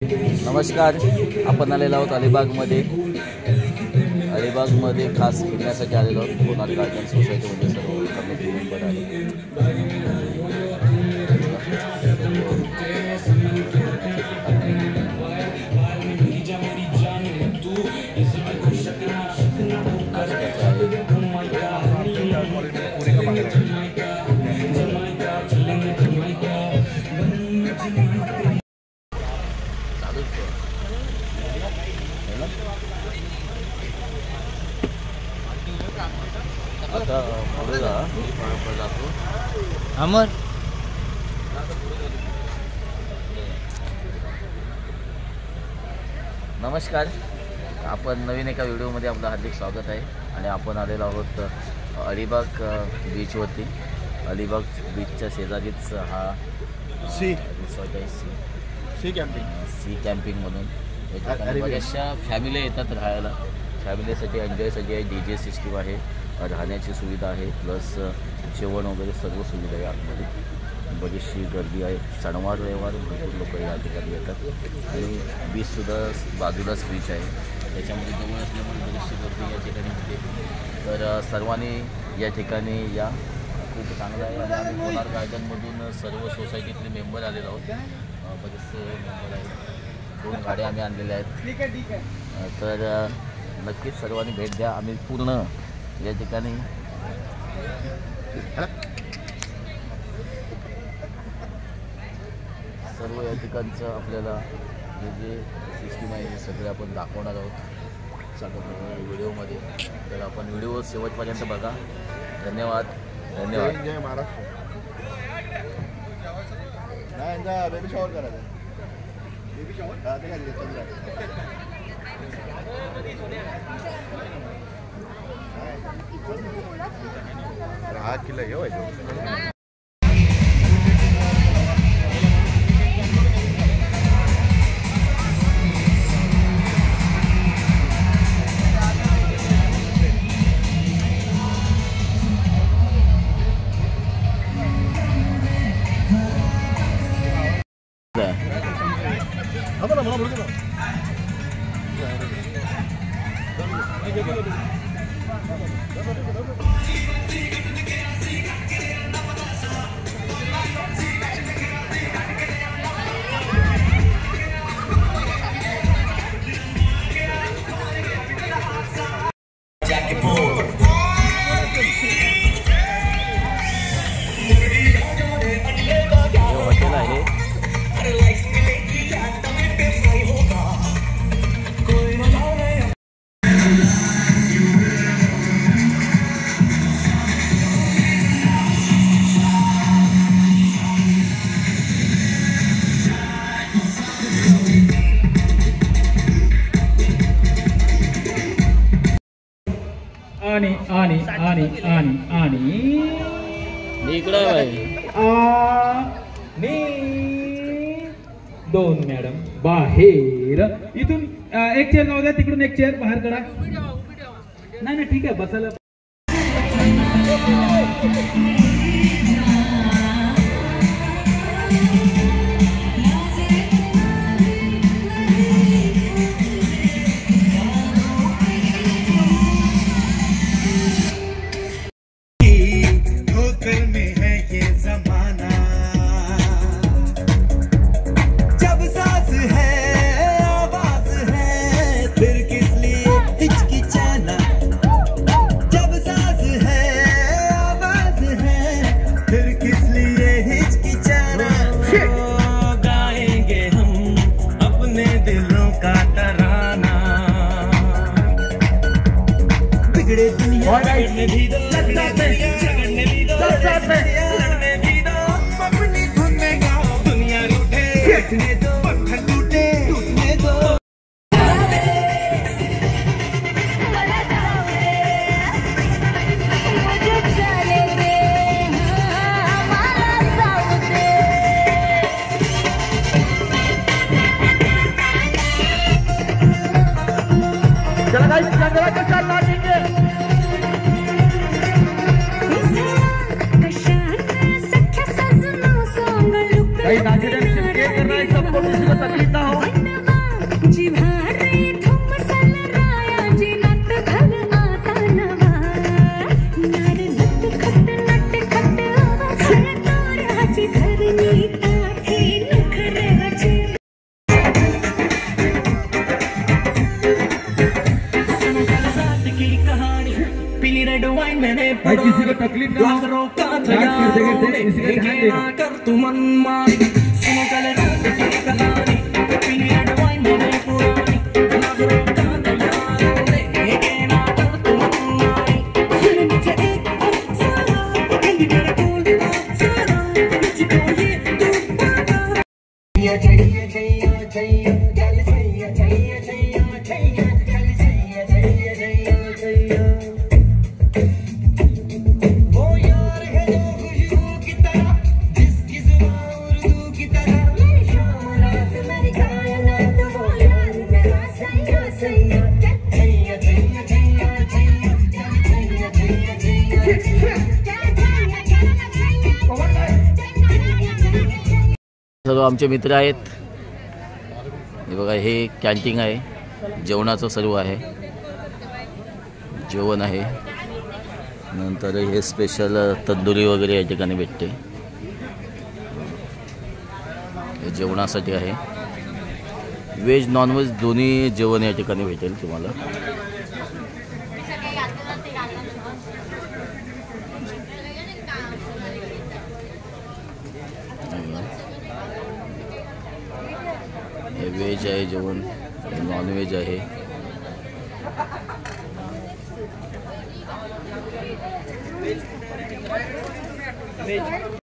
नमस्कार, आपण आलेलो आहोत अलिबागमध्ये खास फिरण्यासाठी आलेलो आहोत. कोणार गार्डन सोसायटीमध्ये सर्व कमिटी मेंबर आहे. आता पुढे जातो अमर. नमस्कार, आपण नवीन एका व्हिडिओमध्ये आपलं हार्दिक स्वागत आहे. आणि आपण आलेलो आहोत अलिबाग बीचवरती. अलिबाग बीचच्या शेजारीच हा रिसॉर्ट आहे, सी कॅम्पिंग म्हणून. बऱ्याचशा फॅमिली येतात राहायला. फॅमिलीसाठी एन्जॉयसाठी आहे. DJ सिस्टीम आहे, राहण्याची सुविधा आहे, प्लस जेवण वगैरे सर्व सुविधा आहे. आतमध्ये बरीचशी गर्दी आहे. शनिवार रविवार भरपूर लोक या ठिकाणी येतात. आणि बीचसुद्धा बाजूलाच बीच आहे, त्याच्यामध्ये जवळ असल्यामुळे बरीचशी गर्दी या ठिकाणी होते. तर सर्वांनी या ठिकाणी या, खूप चांगलं आहे. आणि आम्ही कोणार गार्डनमधून सर्व सोसायटीतले मेंबर आलेलो आहोत. बरेचसे मेंबर आहेत. 2 गाड्या आम्ही आणलेल्या आहेत. तर नक्कीच सर्वांनी भेट द्या. आम्ही पूर्ण या ठिकाणी सर्व या ठिकाणचं आपल्याला जे सिस्टीम आहे हे सगळे आपण दाखवणार आहोत व्हिडिओमध्ये. तर आपण व्हिडिओ शेवटपर्यंत बघा. धन्यवाद. धन्यवाद. जय महाराष्ट्र. बेबी शॉवर करायचं. बेबी शॉवर हा किल्ला घेवायचं. आणि इकडे दोन मॅडम बाहेर. इथून एक चेअर लावू द्या, तिकडून एक चेअर बाहेर काढा. नाही ठीक आहे, बसायला. काही नागरिकांनी शिरके कर रहा है, सबको किसी को तकलीफ ना हो. डांस करते करते इसी का ध्यान देना। सर्व आमचे मित्र आहेत. हे बघा, हे कॅन्टीन आहे, जेवणाचं सर्व आहे, जेवण आहे. नंतर हे स्पेशल तंदुरी वगैरे या ठिकाणी भेटते. हे जेवणासाठी आहे. व्हेज नॉनव्हेज दोन्ही जेवण या ठिकाणी भेटेल तुम्हाला. हे व्हेज आहे जेवण, नॉनव्हेज आहे.